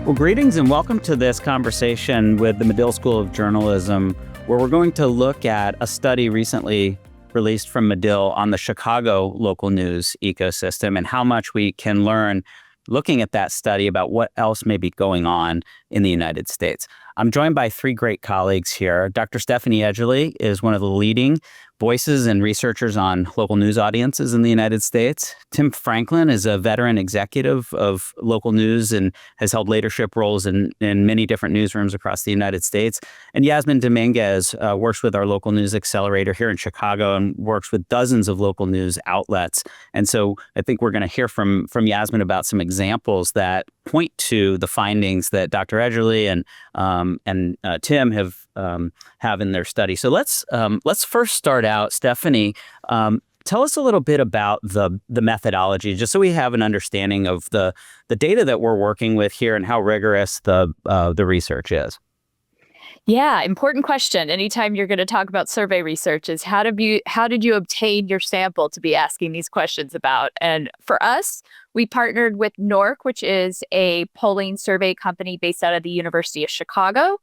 Well, greetings and welcome to this conversation with the Medill School of Journalism, where we're going to look at a study recently released from Medill on the Chicago local news ecosystem and how much we can learn looking at that study about what else may be going on in the United States. I'm joined by three great colleagues here. Dr. Stephanie Edgerly is one of the leading voices and researchers on local news audiences in the United States. Tim Franklin is a veteran executive of local news and has held leadership roles in many different newsrooms across the United States. And Yasmin Dominguez works with our local news accelerator here in Chicago and works with dozens of local news outlets. And so I think we're going to hear from Yasmin about some examples that point to the findings that Dr. Edgerly and Tim have in their study. So let's first start out, Stephanie. Tell us a little bit about the methodology, just so we have an understanding of the data that we're working with here and how rigorous the research is. Yeah, important question. Anytime you're going to talk about survey research is how did you obtain your sample to be asking these questions about? And for us, we partnered with NORC, which is a polling survey company based out of the University of Chicago,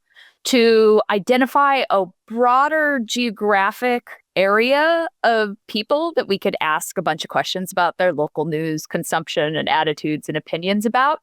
to identify a broader geographic area of people that we could ask a bunch of questions about their local news consumption and attitudes and opinions about.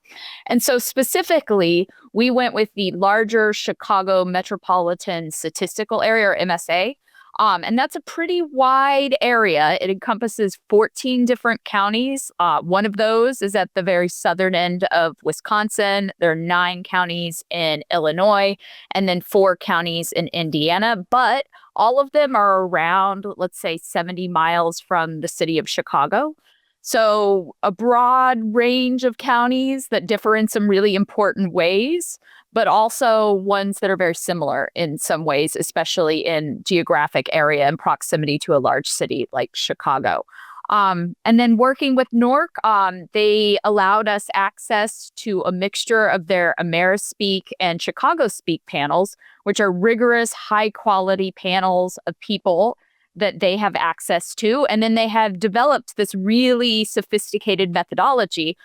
And so specifically, we went with the larger Chicago Metropolitan Statistical Area, or MSA. And that's a pretty wide area. It encompasses 14 different counties. One of those is at the very southern end of Wisconsin. There are 9 counties in Illinois, and then 4 counties in Indiana. But all of them are around, let's say, 70 miles from the city of Chicago. So a broad range of counties that differ in some really important ways, but also ones that are very similar in some ways, especially in geographic area and proximity to a large city like Chicago. And then working with NORC, they allowed us access to a mixture of their AmeriSpeak and Chicago Speak panels, which are rigorous, high-quality panels of people that they have access to. And then they have developed this really sophisticated methodology,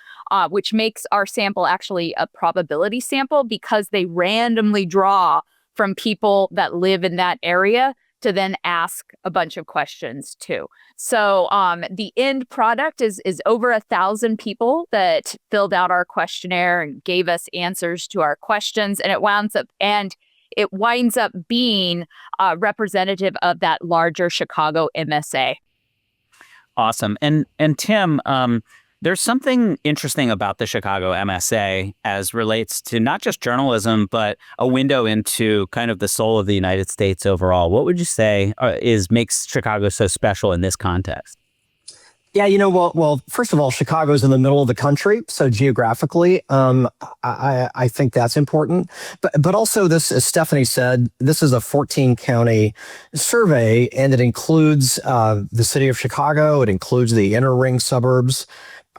which makes our sample actually a probability sample because they randomly draw from people that live in that area to then ask a bunch of questions too. So the end product is over 1,000 people that filled out our questionnaire and gave us answers to our questions, and it winds up being representative of that larger Chicago MSA. Awesome. And Tim, there's something interesting about the Chicago MSA as relates to not just journalism, but a window into kind of the soul of the United States overall. What would you say makes Chicago so special in this context? Yeah, well, first of all, Chicago's in the middle of the country, so geographically, I think that's important. But also, this, as Stephanie said, this is a 14-county survey, and it includes the city of Chicago. It includes the inner ring suburbs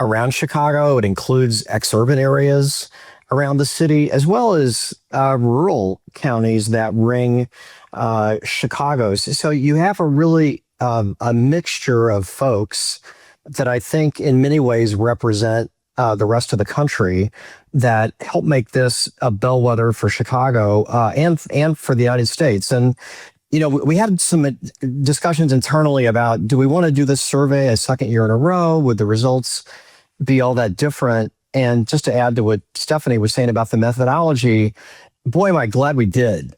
around Chicago. It includes exurban areas around the city, as well as rural counties that ring Chicago. So you have a mixture of folks that I think in many ways represent the rest of the country that help make this a bellwether for Chicago and for the United States. And, we had some discussions internally about, do we want to do this survey a second year in a row? Would the results be all that different? And just to add to what Stephanie was saying about the methodology, boy, am I glad we did.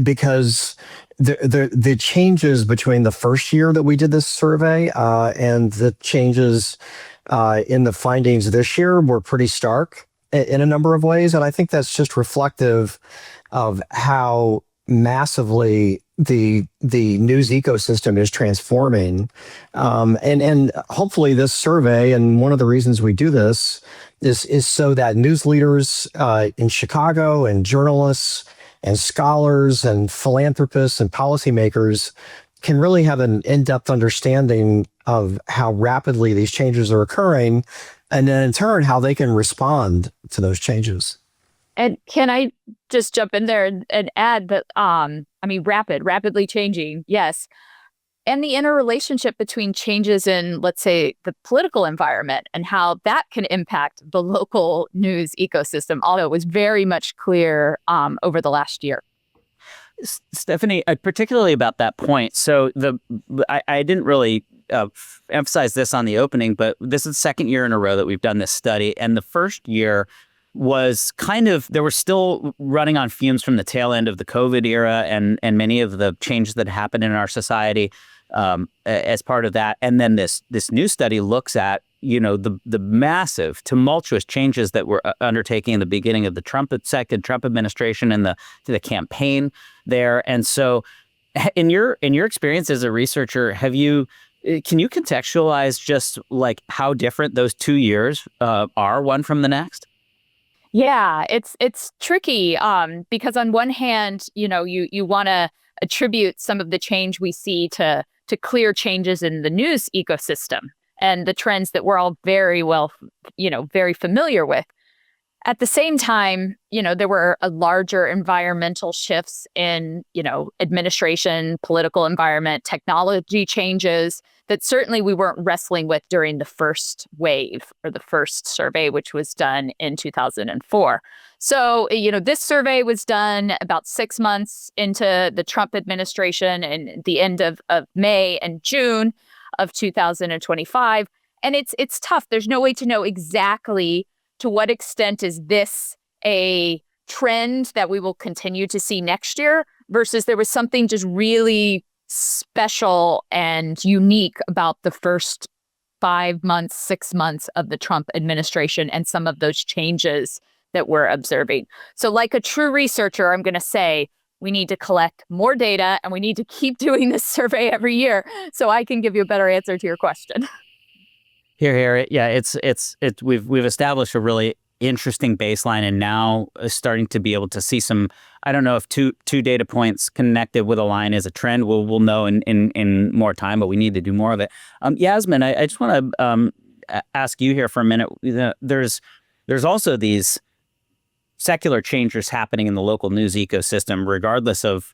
Because the changes between the first year that we did this survey and the changes in the findings this year were pretty stark in a number of ways. And I think that's just reflective of how massively the news ecosystem is transforming. And hopefully this survey, and one of the reasons we do this is so that news leaders in Chicago and journalists and scholars and philanthropists and policymakers can really have an in-depth understanding of how rapidly these changes are occurring, and then in turn, how they can respond to those changes. And can I just jump in there and add that, rapidly changing, yes. and the interrelationship between changes in, let's say, the political environment and how that can impact the local news ecosystem, although it was very much clear over the last year. Stephanie, particularly about that point. So I didn't really emphasize this on the opening, but this is the second year in a row that we've done this study. And the first year was they were still running on fumes from the tail end of the COVID era and many of the changes that happened in our society as part of that. And then this new study looks at, the massive, tumultuous changes that were undertaking in the beginning of the second Trump administration and the campaign there. And so in your experience as a researcher, can you contextualize just like how different those 2 years are one from the next? Yeah, it's tricky because on one hand, you want to attribute some of the change we see to clear changes in the news ecosystem and the trends that we're all very well, very familiar with. At the same time, there were a larger environmental shifts in, administration, political environment, technology changes that certainly we weren't wrestling with during the first wave or the first survey, which was done in 2004. So, this survey was done about 6 months into the Trump administration and the end of May and June of 2025. And it's tough. There's no way to know exactly to what extent is this a trend that we will continue to see next year versus there was something just really special and unique about the first 5 months, 6 months of the Trump administration and some of those changes that we're observing. So like a true researcher, I'm going to say we need to collect more data and we need to keep doing this survey every year so I can give you a better answer to your question. Here. Yeah, we've established a really interesting baseline and now starting to be able to see some, I don't know if two data points connected with a line is a trend. We'll know in more time, but we need to do more of it. Yasmin, I just want to ask you here for a minute. There's also these secular changes happening in the local news ecosystem, regardless of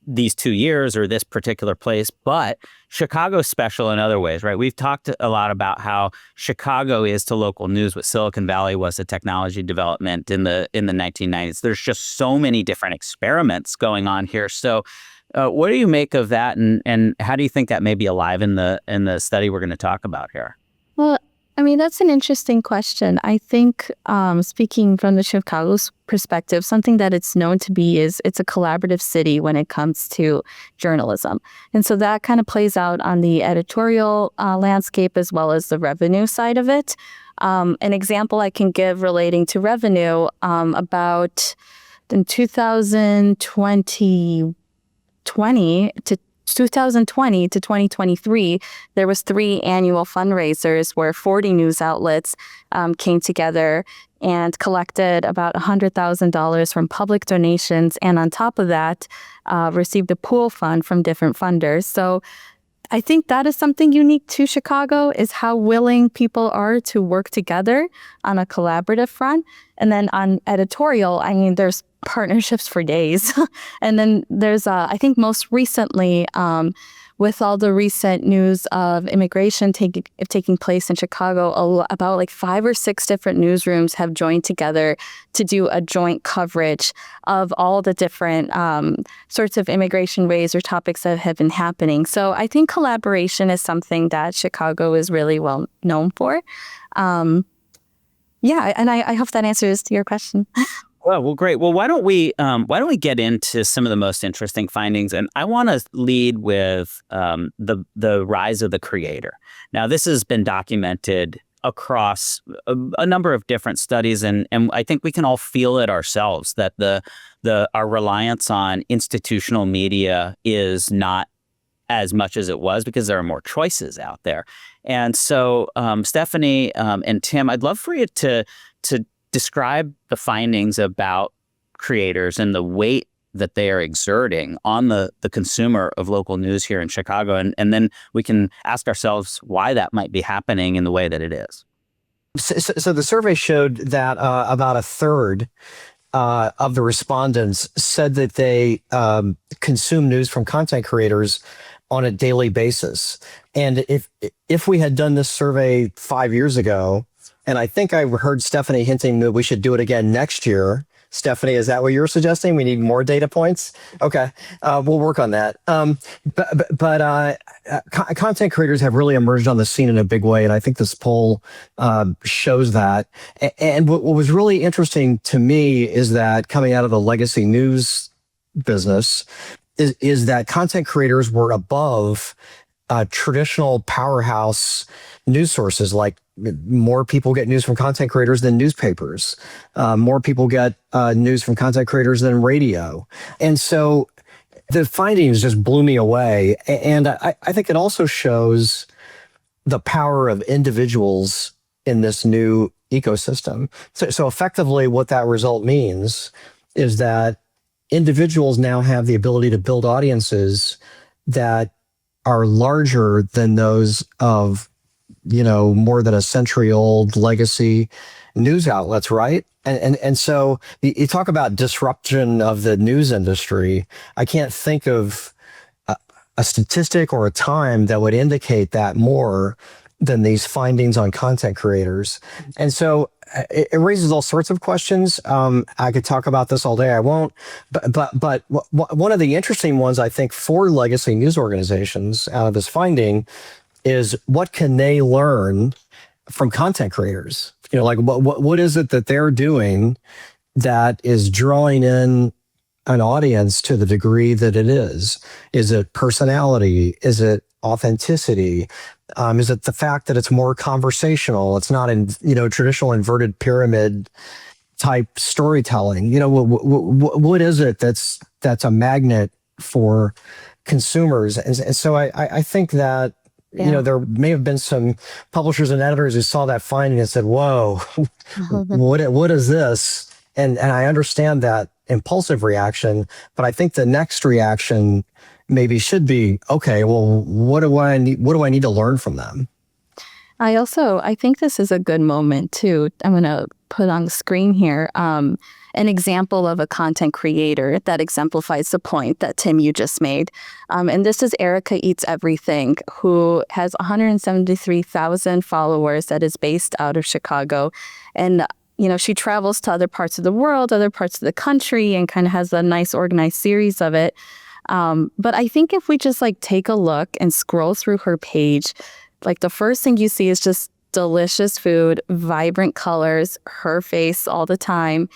these 2 years or this particular place, but Chicago's special in other ways, right? We've talked a lot about how Chicago is to local news what Silicon Valley was to technology development in the 1990s. There's just so many different experiments going on here. So what do you make of that, and how do you think that may be alive in the study we're going to talk about here? Well, that's an interesting question. I think speaking from the Chicago's perspective, something that it's known to be is it's a collaborative city when it comes to journalism. And so that kind of plays out on the editorial landscape as well as the revenue side of it. An example I can give relating to revenue, about in 2020 to 2023, there was 3 annual fundraisers where 40 news outlets came together and collected about $100,000 from public donations, and on top of that, received a pool fund from different funders. So I think that is something unique to Chicago, is how willing people are to work together on a collaborative front. And then on editorial, there's partnerships for days. And then there's, I think most recently, with all the recent news of immigration taking place in Chicago, about like 5 or 6 different newsrooms have joined together to do a joint coverage of all the different sorts of immigration waves or topics that have been happening. So I think collaboration is something that Chicago is really well known for. And I hope that answers your question. Well, great. Well, why don't we get into some of the most interesting findings? And I want to lead with the rise of the creator. Now, this has been documented across a number of different studies, and I think we can all feel it ourselves that our reliance on institutional media is not as much as it was because there are more choices out there. And so, Stephanie and Tim, I'd love for you to describe the findings about creators and the weight that they are exerting on the consumer of local news here in Chicago. And then we can ask ourselves why that might be happening in the way that it is. So the survey showed that about a third of the respondents said that they consume news from content creators on a daily basis. And if we had done this survey 5 years ago, and I think I heard Stephanie hinting that we should do it again next year. Stephanie, is that what you're suggesting? We need more data points? Okay, we'll work on that. But content creators have really emerged on the scene in a big way, and I think this poll shows that. And what was really interesting to me is that coming out of the legacy news business is that content creators were above traditional powerhouse news sources. Like more people get news from content creators than newspapers. More people get news from content creators than radio. And so the findings just blew me away. And I think it also shows the power of individuals in this new ecosystem. So effectively what that result means is that individuals now have the ability to build audiences that are larger than those of, more than a century-old legacy news outlets, right? And so you talk about disruption of the news industry. I can't think of a statistic or a time that would indicate that more than these findings on content creators. And so it raises all sorts of questions. I could talk about this all day. I won't. But one of the interesting ones, I think, for legacy news organizations out of this finding is what can they learn from content creators? Like what is it that they're doing that is drawing in an audience to the degree that it is? Is it personality? Is it authenticity? Is it the fact that it's more conversational? It's not in traditional inverted pyramid type storytelling. What is it that's a magnet for consumers? And so I think that there may have been some publishers and editors who saw that finding and said, "Whoa, what is this?" And I understand that impulsive reaction, but I think the next reaction maybe should be, okay, well, what do I need to learn from them? I think this is a good moment too. I'm going to put on the screen here an example of a content creator that exemplifies the point that Tim, you just made. And this is Erica Eats Everything, who has 173,000 followers, that is based out of Chicago. And she travels to other parts of the world, other parts of the country, and kind of has a nice organized series of it. But I think if we just take a look and scroll through her page, the first thing you see is just delicious food, vibrant colors, her face all the time,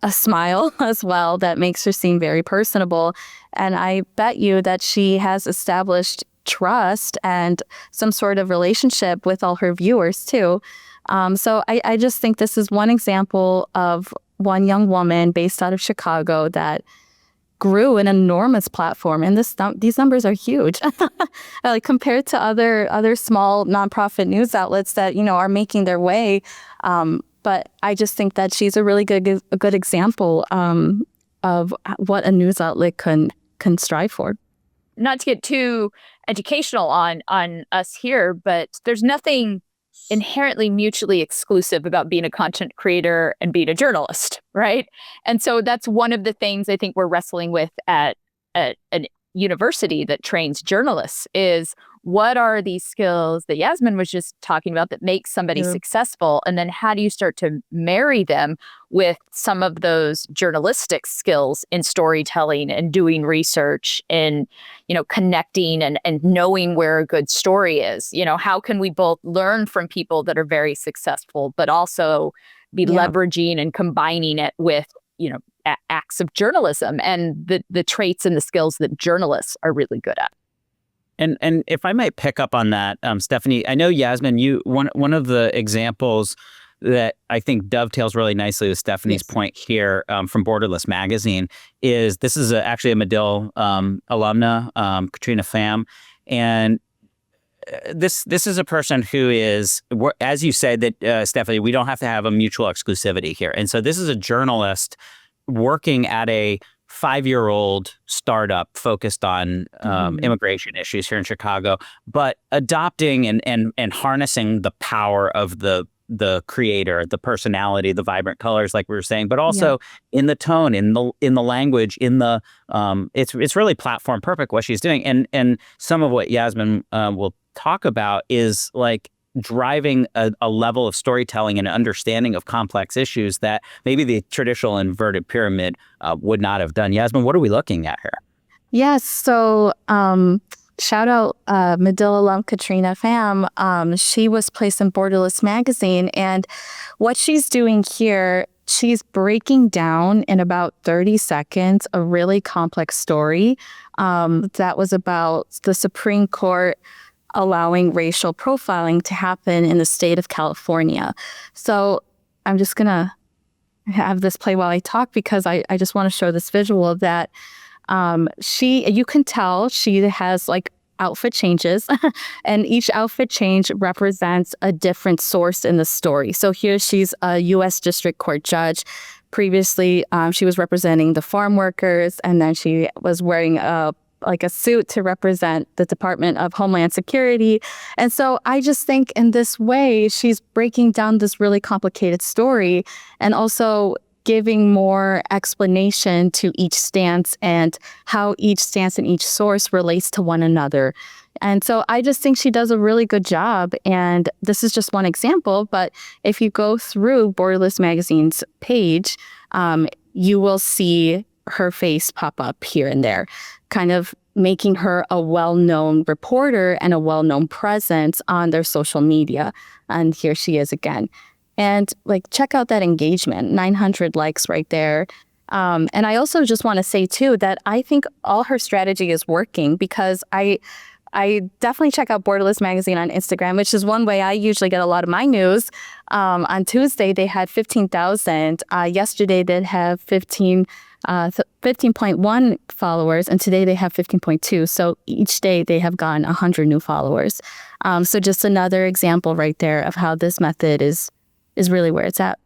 a smile as well that makes her seem very personable. And I bet you that she has established trust and some sort of relationship with all her viewers too. So I just think this is one example of one young woman based out of Chicago that grew an enormous platform, and these numbers are huge, compared to other small nonprofit news outlets that are making their way. But I just think that she's a really good example of what a news outlet can strive for. Not to get too educational on us here, but there's nothing inherently mutually exclusive about being a content creator and being a journalist, right? And so that's one of the things I think we're wrestling with at a university that trains journalists is what are these skills that Yasmin was just talking about that make somebody successful? And then how do you start to marry them with some of those journalistic skills in storytelling and doing research and, connecting and knowing where a good story is? How can we both learn from people that are very successful, but also be leveraging and combining it with, acts of journalism and the traits and the skills that journalists are really good at? And if I might pick up on that, Stephanie, I know Yasmin, one of the examples that I think dovetails really nicely with Stephanie's point here from Borderless Magazine is this is actually a Medill alumna, Katrina Pham, and this is a person who is, as you said, that Stephanie, we don't have to have a mutual exclusivity here, and so this is a journalist working at a 5-year-old startup focused on immigration issues here in Chicago, but adopting and harnessing the power of the the creator, the personality, the vibrant colors, like we were saying, but also in the tone, in the language, in the it's really platform perfect what she's doing. And some of what Yasmin will talk about is like driving a level of storytelling and understanding of complex issues that maybe the traditional inverted pyramid would not have done. Yasmin, what are we looking at here? Yes. So shout out Medill alum Katrina Pham. She was placed in Borderless magazine. And what she's doing here, she's breaking down in about 30 seconds a really complex story that was about the Supreme Court allowing racial profiling to happen in the state of California. So I'm just going to have this play while I talk because I just want to show this visual of that. You can tell she has like outfit changes and each outfit change represents a different source in the story. So here she's a U.S. District Court judge. Previously, she was representing the farm workers, and then she was wearing a suit to represent the Department of Homeland Security. And so I just think in this way, she's breaking down this really complicated story and also giving more explanation to each stance and how each stance and each source relates to one another. And so I just think she does a really good job. And this is just one example, but if you go through Borderless Magazine's page, you will see her face pop up here and there, kind of making her a well-known reporter and a well-known presence on their social media. And here she is again. And check out that engagement, 900 likes right there. And I also just want to say too, that I think all her strategy is working because I definitely check out Borderless Magazine on Instagram, which is one way I usually get a lot of my news. On Tuesday, they had 15,000. Yesterday, they have 15.1 followers, and today they have 15.2. So each day they have gotten 100 new followers. So just another example right there of how this method is really where it's at.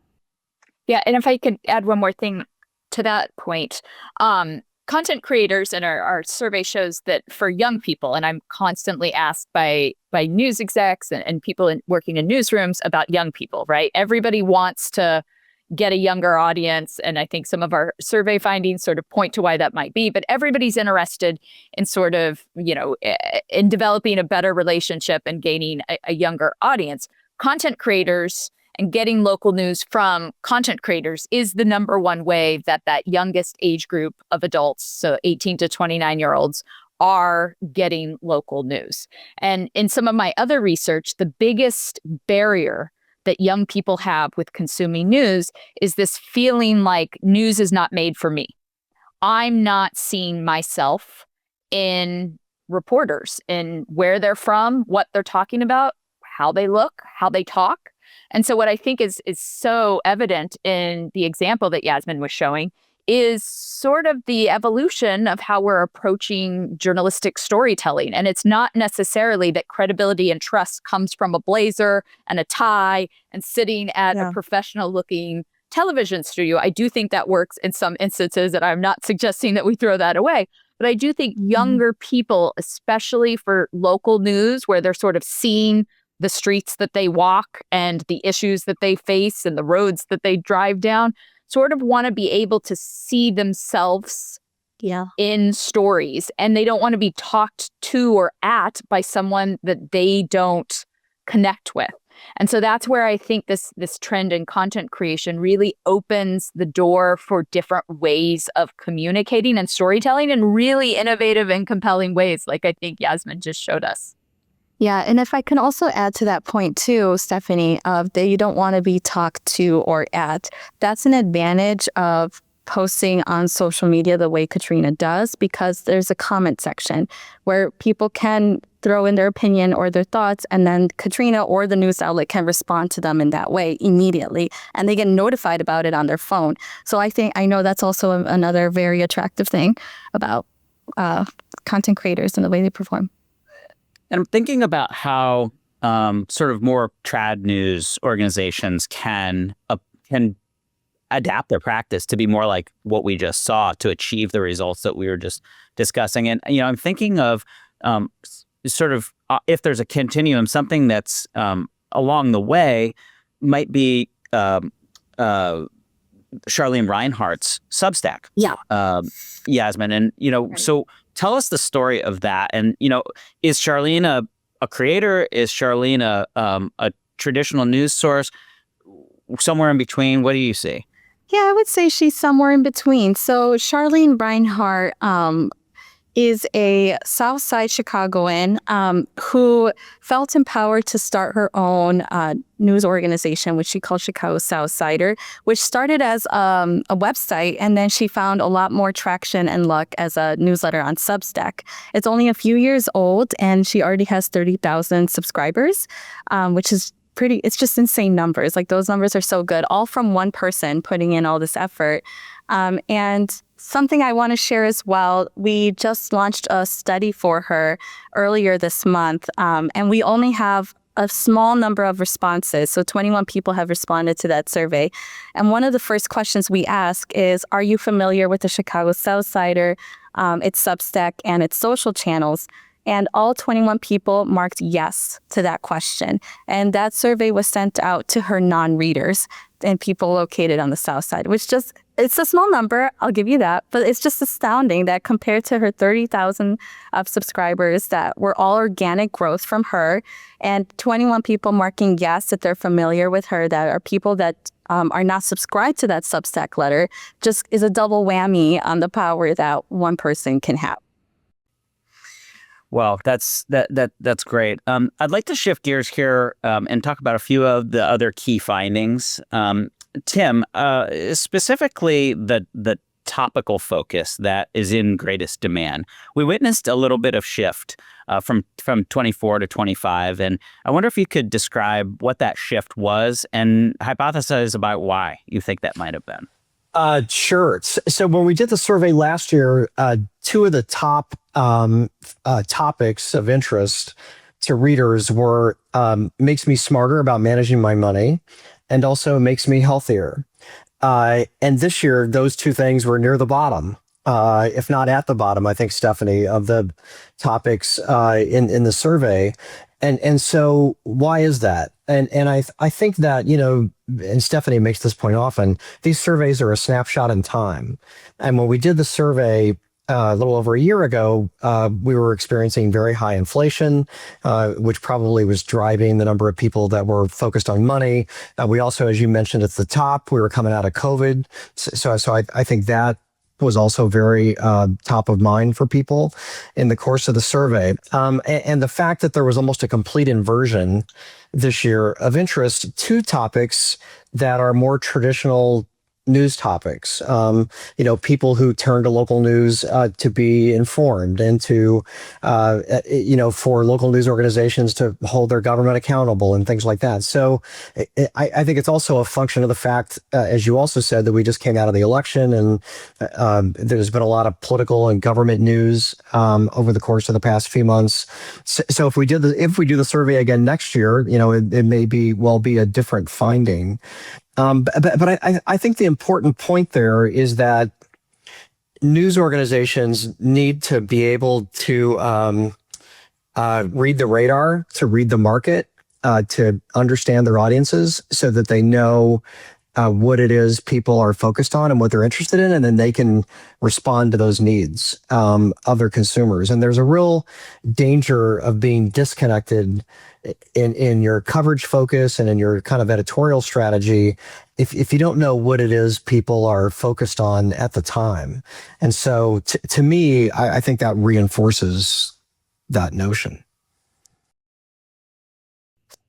Yeah, and if I could add one more thing to that point, content creators, and our survey shows that for young people, and I'm constantly asked by news execs and people working in newsrooms about young people, right? Everybody wants to get a younger audience, and I think some of our survey findings sort of point to why that might be, but everybody's interested in sort of, in developing a better relationship and gaining a younger audience. Content creators and getting local news from content creators is the number one way that youngest age group of adults, so 18 to 29-year-olds, are getting local news. And in some of my other research, the biggest barrier that young people have with consuming news is this feeling like news is not made for me. I'm not seeing myself in reporters, in where they're from, what they're talking about, how they look, how they talk. And so what I think is so evident in the example that Yasmin was showing is sort of the evolution of how we're approaching journalistic storytelling. And it's not necessarily that credibility and trust comes from a blazer and a tie and sitting at a professional looking television studio. I do think that works in some instances, and I'm not suggesting that we throw that away. But I do think younger people, especially for local news, where they're sort of seeing the streets that they walk and the issues that they face and the roads that they drive down, sort of want to be able to see themselves in stories. And they don't want to be talked to or at by someone that they don't connect with. And so that's where I think this trend in content creation really opens the door for different ways of communicating and storytelling in really innovative and compelling ways, like I think Yasmin just showed us. Yeah, and if I can also add to that point too, Stephanie, of that you don't want to be talked to or at, that's an advantage of posting on social media the way Katrina does, because there's a comment section where people can throw in their opinion or their thoughts, and then Katrina or the news outlet can respond to them in that way immediately, and they get notified about it on their phone. So I know that's also another very attractive thing about content creators and the way they perform. And I'm thinking about how sort of more trad news organizations can adapt their practice to be more like what we just saw to achieve the results that we were just discussing. And, I'm thinking of sort of if there's a continuum, something that's along the way, might be Charlene Reinhardt's Substack. Yeah. Yasmin. And, Right. so tell us the story of that. And, is Charlene a creator? Is Charlene a traditional news source? Somewhere in between? What do you see? Yeah, I would say she's somewhere in between. So Charlene Reinhardt is a Southside Chicagoan who felt empowered to start her own news organization, which she called Chicago Southsider, which started as a website, and then she found a lot more traction and luck as a newsletter on Substack. It's only a few years old, and she already has 30,000 subscribers, which is it's just insane numbers. Like, those numbers are so good, all from one person putting in all this effort. And something I want to share as well, we just launched a study for her earlier this month, and we only have a small number of responses. So 21 people have responded to that survey. And one of the first questions we ask is, are you familiar with the Chicago Southsider, its Substack, and its social channels? And all 21 people marked yes to that question. And that survey was sent out to her non-readers and people located on the South Side, which it's a small number, I'll give you that, but it's just astounding that compared to her 30,000 of subscribers that were all organic growth from her, and 21 people marking yes that they're familiar with her, that are people that are not subscribed to that Substack letter, just is a double whammy on the power that one person can have. Well, that's great. I'd like to shift gears here and talk about a few of the other key findings. Tim, specifically the topical focus that is in greatest demand. We witnessed a little bit of shift from 24 to 25, and I wonder if you could describe what that shift was and hypothesize about why you think that might have been. Sure. So when we did the survey last year, two of the top topics of interest to readers were makes me smarter about managing my money, and also makes me healthier. And this year, those two things were near the bottom, if not at the bottom, I think, Stephanie, of the topics in the survey. And so why is that? And I think that, and Stephanie makes this point often, these surveys are a snapshot in time. And when we did the survey a little over a year ago, we were experiencing very high inflation, which probably was driving the number of people that were focused on money. We also, as you mentioned at the top, we were coming out of COVID. So I think that was also very top of mind for people in the course of the survey. And the fact that there was almost a complete inversion this year of interest to topics that are more traditional news topics, people who turn to local news to be informed, and to, for local news organizations to hold their government accountable and things like that. So I think it's also a function of the fact, as you also said, that we just came out of the election, and there's been a lot of political and government news over the course of the past few months. So if we do the survey again next year, it may be a different finding. But I think the important point there is that news organizations need to be able to read the radar, to read the market, to understand their audiences, so that they know what it is people are focused on and what they're interested in, and then they can respond to those needs of their consumers. And there's a real danger of being disconnected in your coverage focus and in your kind of editorial strategy if you don't know what it is people are focused on at the time. And so to me, I think that reinforces that notion.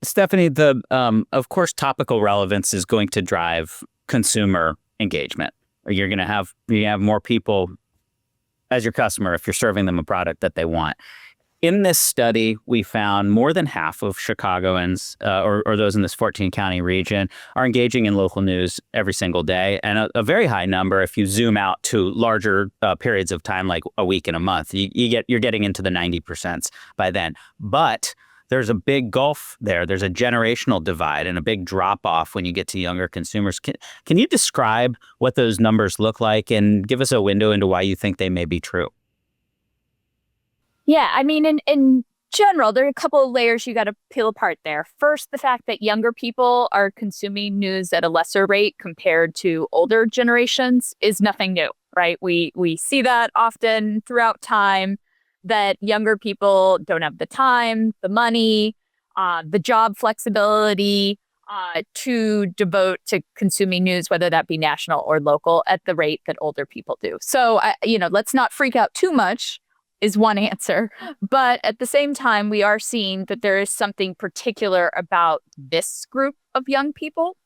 Stephanie, of course, topical relevance is going to drive consumer engagement. You're going to have more people as your customer if you're serving them a product that they want. In this study, we found more than half of Chicagoans, or those in this 14-county region, are engaging in local news every single day, and a very high number if you zoom out to larger periods of time, like a week and a month. You're getting into the 90% by then. But there's a big gulf there. There's a generational divide and a big drop-off when you get to younger consumers. Can you describe what those numbers look like and give us a window into why you think they may be true? Yeah, I mean, in general, there are a couple of layers you got to peel apart there. First, the fact that younger people are consuming news at a lesser rate compared to older generations is nothing new, right? We see that often throughout time, that younger people don't have the time, the money, the job flexibility to devote to consuming news, whether that be national or local, at the rate that older people do. So, let's not freak out too much is one answer. But at the same time, we are seeing that there is something particular about this group of young people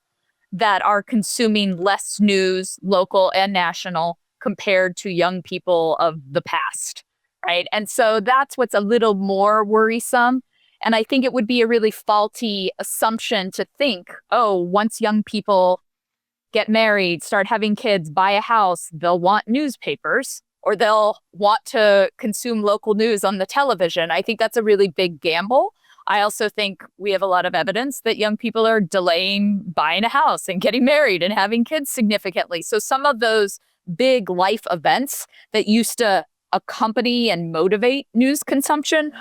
that are consuming less news, local and national, compared to young people of the past, right? And so that's what's a little more worrisome. And I think it would be a really faulty assumption to think, oh, once young people get married, start having kids, buy a house, they'll want newspapers or they'll want to consume local news on the television. I think that's a really big gamble. I also think we have a lot of evidence that young people are delaying buying a house and getting married and having kids significantly. So some of those big life events that used to accompany and motivate news consumption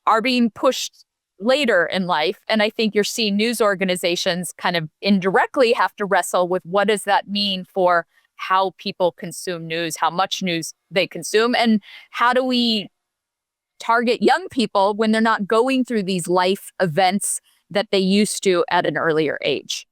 are being pushed later in life. And I think you're seeing news organizations kind of indirectly have to wrestle with what does that mean for how people consume news, how much news they consume, and how do we target young people when they're not going through these life events that they used to at an earlier age.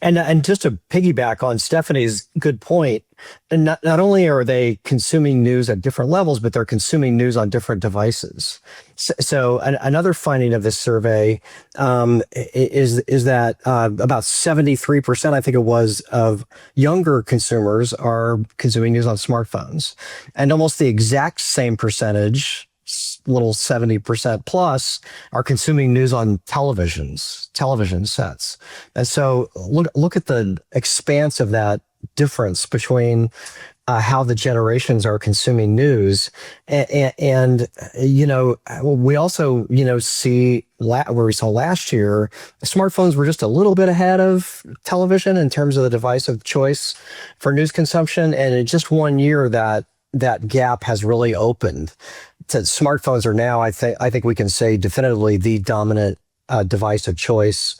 And just to piggyback on Stephanie's good point, and not only are they consuming news at different levels, but they're consuming news on different devices. So another finding of this survey is that about 73%, I think it was, of younger consumers are consuming news on smartphones, and almost the exact same percentage, little 70% plus, are consuming news on television sets. And so look at the expanse of that difference between how the generations are consuming news. And we also, see where we saw last year, smartphones were just a little bit ahead of television in terms of the device of choice for news consumption. And in just 1 year, that gap has really opened. Smartphones are now, I think we can say definitively, the dominant device of choice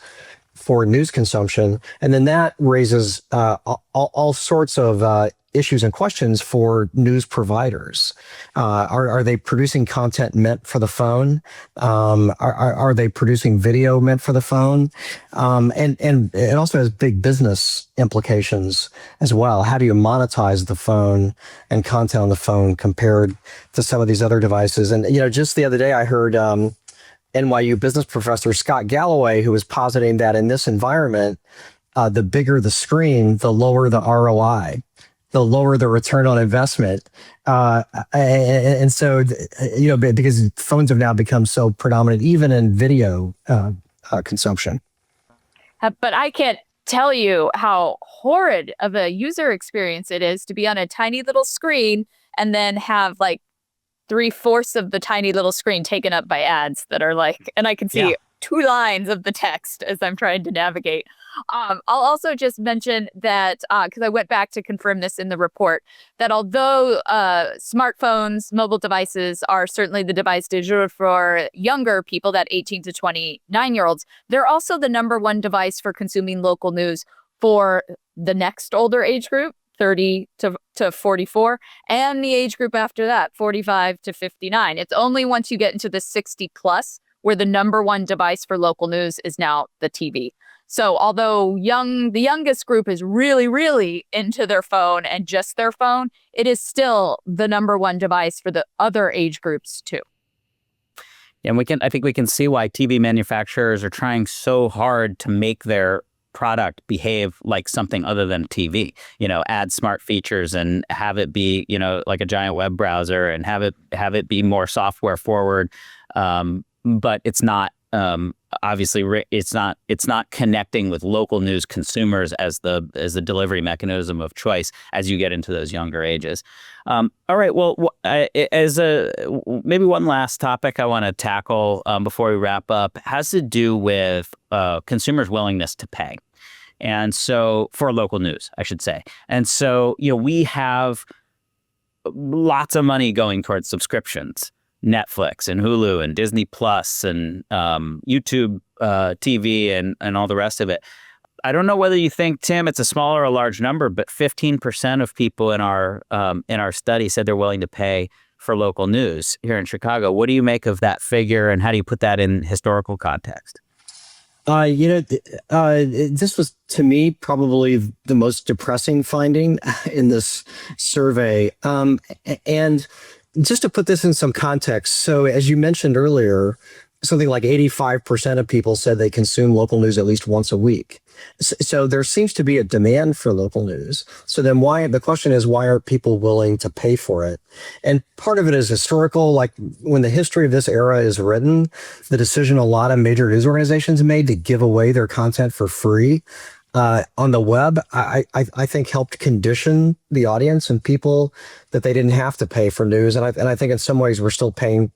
for news consumption. And then that raises all sorts of issues and questions for news providers. Are they producing content meant for the phone? Are they producing video meant for the phone? And it also has big business implications as well. How do you monetize the phone and content on the phone compared to some of these other devices? And, just the other day I heard NYU business professor Scott Galloway, who was positing that in this environment, the bigger the screen, the lower the ROI, the lower the return on investment. And so, because phones have now become so predominant, even in video consumption. But I can't tell you how horrid of a user experience it is to be on a tiny little screen and then have like 3/4 of the tiny little screen taken up by ads that are and I can see 2 lines of the text as I'm trying to navigate. I'll also just mention that, because I went back to confirm this in the report, that although smartphones, mobile devices are certainly the device du jour for younger people, that 18 to 29-year-olds, they're also the number one device for consuming local news for the next older age group, 30 to 44, and the age group after that, 45 to 59. It's only once you get into the 60 plus where the number one device for local news is now the TV. So although the youngest group is really, really into their phone and just their phone, it is still the number one device for the other age groups too. And I think we can see why TV manufacturers are trying so hard to make their product behave like something other than TV, add smart features and have it be, like a giant web browser, and have it be more software forward. But it's not, obviously it's not connecting with local news consumers as the delivery mechanism of choice as you get into those younger ages. All right. Well, as maybe one last topic I want to tackle before we wrap up has to do with consumers' willingness to pay. And so for local news, I should say. And so, we have lots of money going towards subscriptions. Netflix and Hulu and Disney Plus and YouTube TV and all the rest of it. I don't know whether you think, Tim, it's a small or a large number, but 15% of people in our study said they're willing to pay for local news here in Chicago. What do you make of that figure, and how do you put that in historical context? This was, to me, probably the most depressing finding in this survey. And just to put this in some context, so as you mentioned earlier, something like 85% of people said they consume local news at least once a week. So there seems to be a demand for local news. So then the question is, why aren't people willing to pay for it? And part of it is historical. Like when the history of this era is written, the decision a lot of major news organizations made to give away their content for free on the web, I think helped condition the audience and people that they didn't have to pay for news. And I think in some ways we're still paying,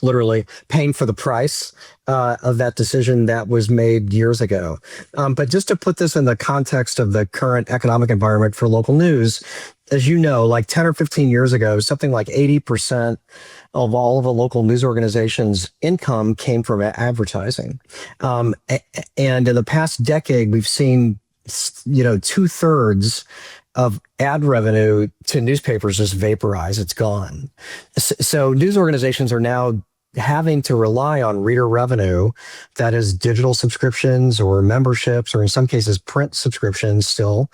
literally paying for the price of that decision that was made years ago. But just to put this in the context of the current economic environment for local news, as you know, like 10 or 15 years ago, something like 80% of all of a local news organization's income came from advertising. And in the past decade, we've seen, 2/3 of ad revenue to newspapers just vaporize. It's gone. So news organizations are now having to rely on reader revenue, that is digital subscriptions or memberships, or in some cases print subscriptions still,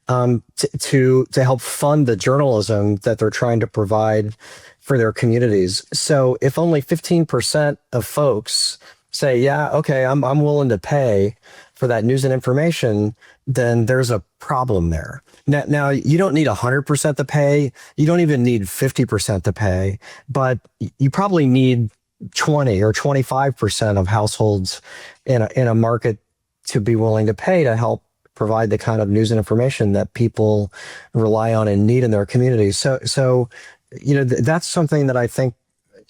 to help fund the journalism that they're trying to provide for their communities. So if only 15% of folks say, yeah, okay, I'm willing to pay for that news and information, then there's a problem there. Now you don't need 100% to pay. You don't even need 50% to pay, but you probably need 20 or 25% of households in a market to be willing to pay to help provide the kind of news and information that people rely on and need in their communities. So that's something that I think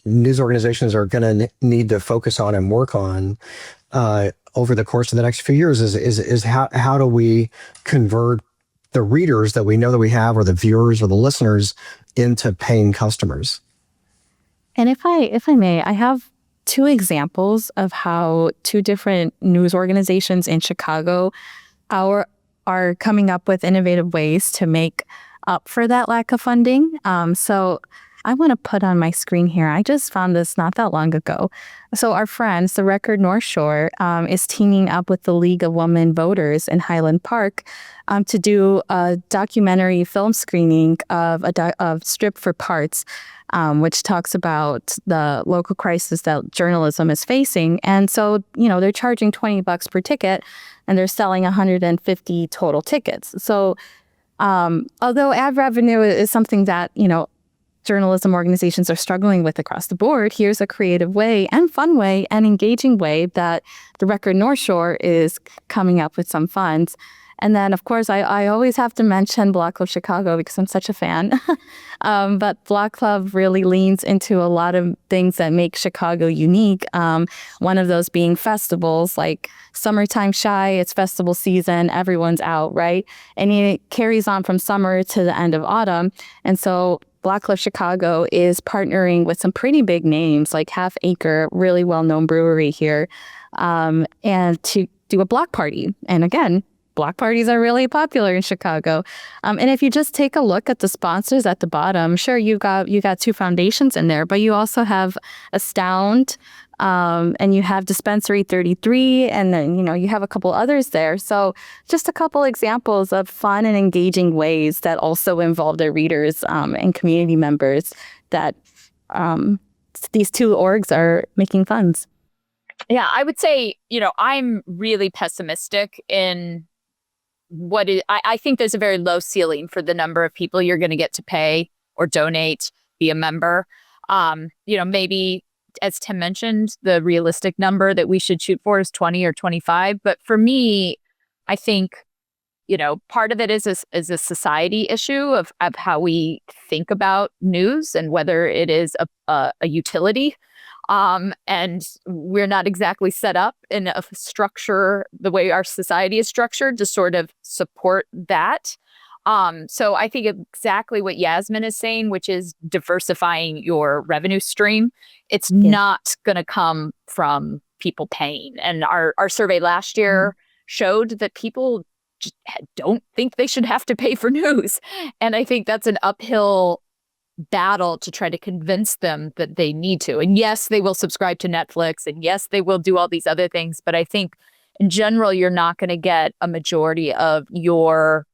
news organizations are going to need to focus on and work on over the course of the next few years. Is how do we convert the readers that we know that we have, or the viewers or the listeners, into paying customers? And if I may, I have two examples of how two different news organizations in Chicago are coming up with innovative ways to make up for that lack of funding. So I want to put on my screen here. I just found this not that long ago. So our friends, the Record North Shore, is teaming up with the League of Women Voters in Highland Park to do a documentary film screening of Strip for Parts, which talks about the local crisis that journalism is facing. And so, they're charging $20 per ticket, and they're selling 150 total tickets. So although ad revenue is something that, journalism organizations are struggling with across the board, here's a creative way and fun way and engaging way that the Record North Shore is coming up with some funds. And then, of course, I always have to mention Block Club Chicago because I'm such a fan. But Block Club really leans into a lot of things that make Chicago unique. One of those being festivals, like Summertime Shy, it's festival season, everyone's out, right? And it carries on from summer to the end of autumn. And so Block Club Chicago is partnering with some pretty big names like Half Acre, really well-known brewery here, and to do a block party. And again, block parties are really popular in Chicago. And if you just take a look at the sponsors at the bottom, sure, you got two foundations in there, but you also have Astound, and you have Dispensary 33, and then, you have a couple others there. So just a couple examples of fun and engaging ways that also involve their readers and community members that these two orgs are making funds. Yeah, I would say, I'm really pessimistic in I think there's a very low ceiling for the number of people you're going to get to pay or donate, be a member. Maybe, as Tim mentioned, the realistic number that we should shoot for is 20 or 25. But for me, I think, part of it is a society issue of how we think about news and whether it is a utility. And we're not exactly set up in a structure, the way our society is structured, to sort of support that. So I think exactly what Yasmin is saying, which is diversifying your revenue stream. It's not going to come from people paying. And our survey last year showed that people just don't think they should have to pay for news. And I think that's an uphill battle to try to convince them that they need to. And yes, they will subscribe to Netflix, and yes, they will do all these other things. But I think in general, you're not going to get a majority of your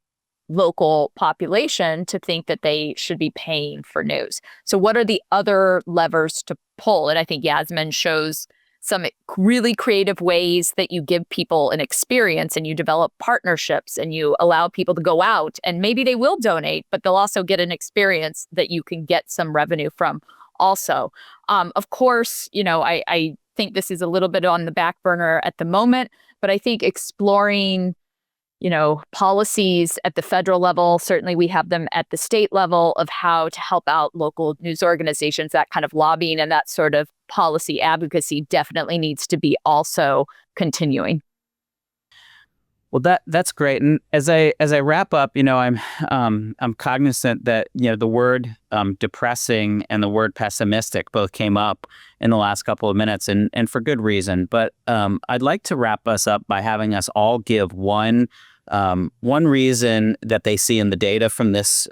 local population to think that they should be paying for news. So what are the other levers to pull? And I think Yasmin shows some really creative ways that you give people an experience and you develop partnerships and you allow people to go out and maybe they will donate, but they'll also get an experience that you can get some revenue from also. Of course, I think this is a little bit on the back burner at the moment, but I think exploring policies at the federal level, certainly we have them at the state level, of how to help out local news organizations. That kind of lobbying and that sort of policy advocacy definitely needs to be also continuing. Well, that's great. And as I wrap up, I'm cognizant that the word depressing and the word pessimistic both came up in the last couple of minutes, and for good reason. But I'd like to wrap us up by having us all give one reason that they see in the data from this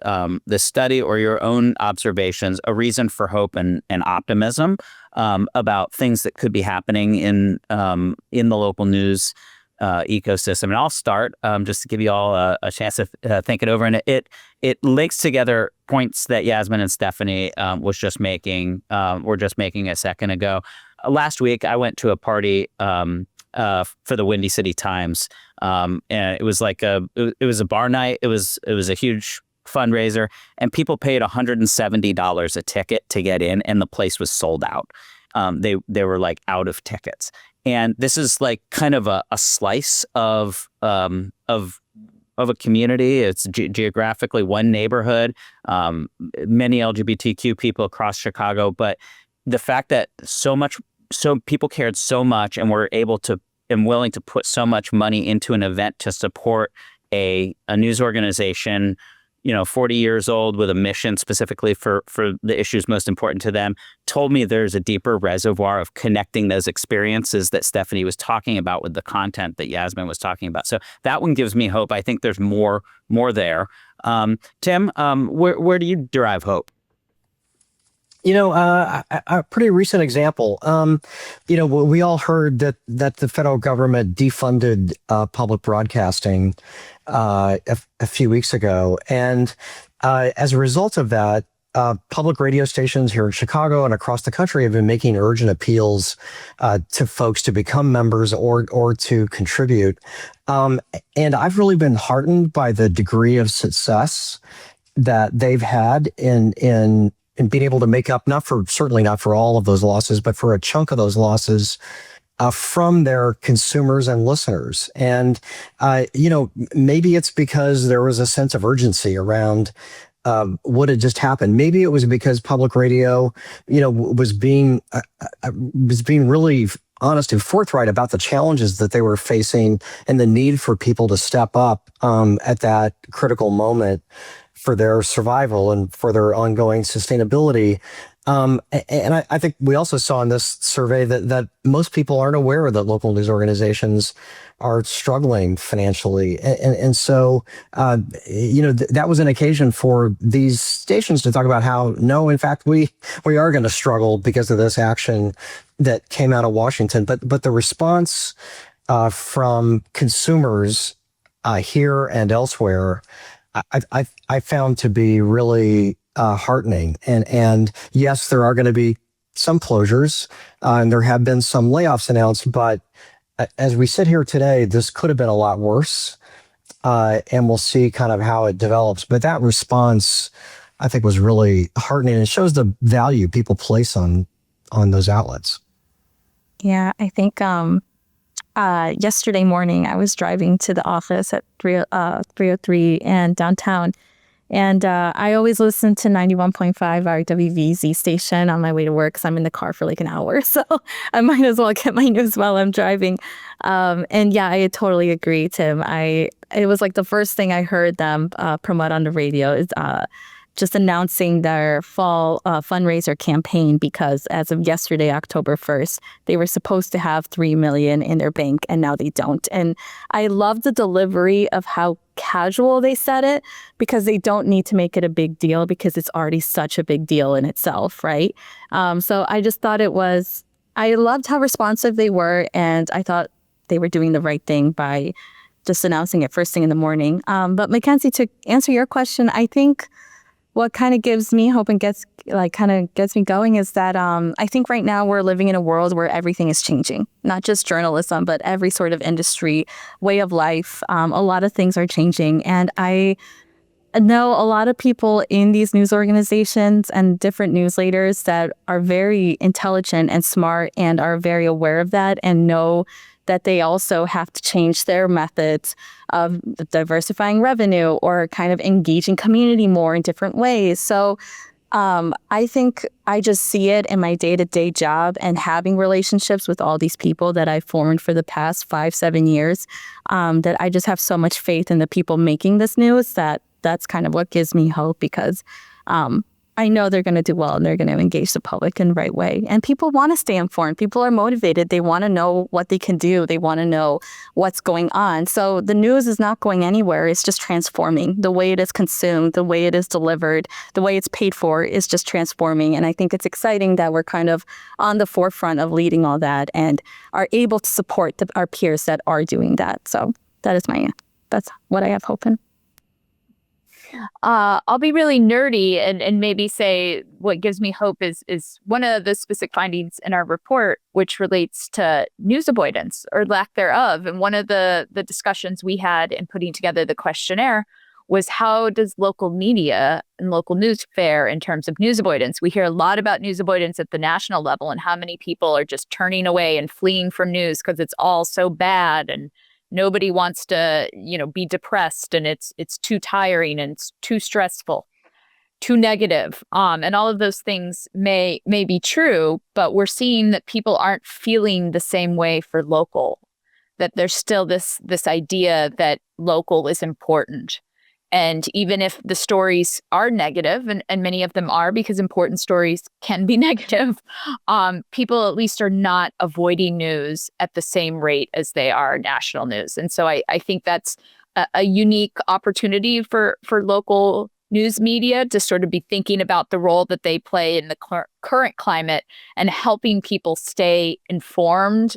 study or your own observations, a reason for hope and optimism about things that could be happening in the local news ecosystem. And I'll start just to give you all a chance to think it over. And it links together points that Yasmin and Stephanie were just making a second ago. Last week, I went to a party for the Windy City Times, and it was it was a bar night. It was a huge fundraiser, and people paid $170 a ticket to get in, and the place was sold out. They were out of tickets. And this is kind of a slice of a community. It's geographically one neighborhood, many LGBTQ people across Chicago. But the fact that so people cared so much and were able to and willing to put so much money into an event to support a news organization, 40 years old with a mission specifically for the issues most important to them, told me there's a deeper reservoir of connecting those experiences that Stephanie was talking about with the content that Yasmin was talking about. So that one gives me hope. I think there's more there. Tim, where do you derive hope? A pretty recent example. We all heard that the federal government defunded public broadcasting a few weeks ago, and as a result of that, public radio stations here in Chicago and across the country have been making urgent appeals to folks to become members or to contribute. And I've really been heartened by the degree of success that they've had in being able to make up, certainly not for all of those losses, but for a chunk of those losses from their consumers and listeners. And, maybe it's because there was a sense of urgency around what had just happened. Maybe it was because public radio, was being really honest and forthright about the challenges that they were facing and the need for people to step up at that critical moment for their survival and for their ongoing sustainability. And I think we also saw in this survey that most people aren't aware that local news organizations are struggling financially. And so, that was an occasion for these stations to talk about how, no, in fact, we are going to struggle because of this action that came out of Washington. But the response from consumers here and elsewhere, I found to be really heartening. And yes, there are going to be some closures, and there have been some layoffs announced, but as we sit here today, this could have been a lot worse, and we'll see kind of how it develops. But that response, I think, was really heartening, and it shows the value people place on those outlets. Yeah, I think yesterday morning I was driving to the office at 303 and downtown, And I always listen to 91.5 our WVZ station on my way to work because I'm in the car for like an hour. So I might as well get my news while I'm driving. And yeah, I totally agree, Tim. It was like the first thing I heard them promote on the radio is just announcing their fall fundraiser campaign, because as of yesterday, October 1st, they were supposed to have $3 million in their bank and now they don't. And I love the delivery of how casual they said it, because they don't need to make it a big deal because it's already such a big deal in itself, right? So I just thought I loved how responsive they were, and I thought they were doing the right thing by just announcing it first thing in the morning. But Mackenzie, to answer your question, I think what kind of gives me hope and gets me going is that I think right now we're living in a world where everything is changing, not just journalism, but every sort of industry, way of life. A lot of things are changing. And I know a lot of people in these news organizations and different newsletters that are very intelligent and smart and are very aware of that and know that they also have to change their methods of diversifying revenue or kind of engaging community more in different ways. So I think I just see it in my day-to-day job and having relationships with all these people that I've formed for the past 5-7 years, that I just have so much faith in the people making this news that's kind of what gives me hope, because I know they're going to do well and they're going to engage the public in the right way. And people want to stay informed. People are motivated. They want to know what they can do. They want to know what's going on. So the news is not going anywhere. It's just transforming. The way it is consumed, the way it is delivered, the way it's paid for is just transforming. And I think it's exciting that we're kind of on the forefront of leading all that and are able to support our peers that are doing that. So that's what I have hope in. I'll be really nerdy and maybe say what gives me hope is one of the specific findings in our report, which relates to news avoidance or lack thereof. And one of the discussions we had in putting together the questionnaire was, how does local media and local news fare in terms of news avoidance? We hear a lot about news avoidance at the national level and how many people are just turning away and fleeing from news because it's all so bad and nobody wants to, be depressed, and it's too tiring and it's too stressful, too negative. And all of those things may be true, but we're seeing that people aren't feeling the same way for local, that there's still this idea that local is important. And even if the stories are negative, and many of them are, because important stories can be negative, people at least are not avoiding news at the same rate as they are national news. And so I think that's a unique opportunity for local news media to sort of be thinking about the role that they play in the current climate and helping people stay informed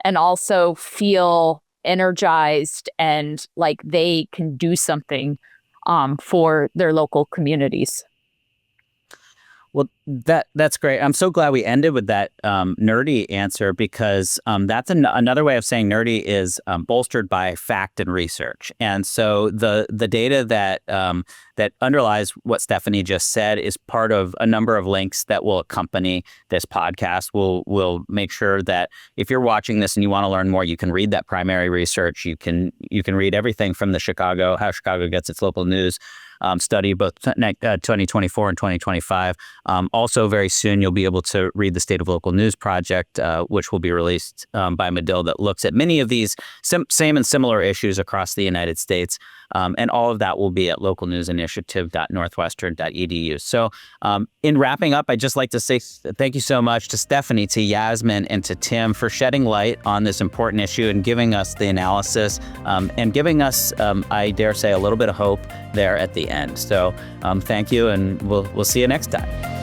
and also feel energized and like they can do something for their local communities. Well, that's great. I'm so glad we ended with that nerdy answer, because that's another way of saying nerdy is bolstered by fact and research. And so the data that underlies what Stephanie just said is part of a number of links that will accompany this podcast. We'll make sure that if you're watching this and you want to learn more, you can read that primary research. You can read everything from how Chicago gets its local news study, both 2024 and 2025. Also, very soon, you'll be able to read the State of Local News Project, which will be released by Medill, that looks at many of these same and similar issues across the United States. And all of that will be at localnewsinitiative.northwestern.edu. So in wrapping up, I'd just like to say thank you so much to Stephanie, to Yasmin, and to Tim for shedding light on this important issue and giving us the analysis and giving us, I dare say, a little bit of hope there at the end. So thank you, and we'll see you next time.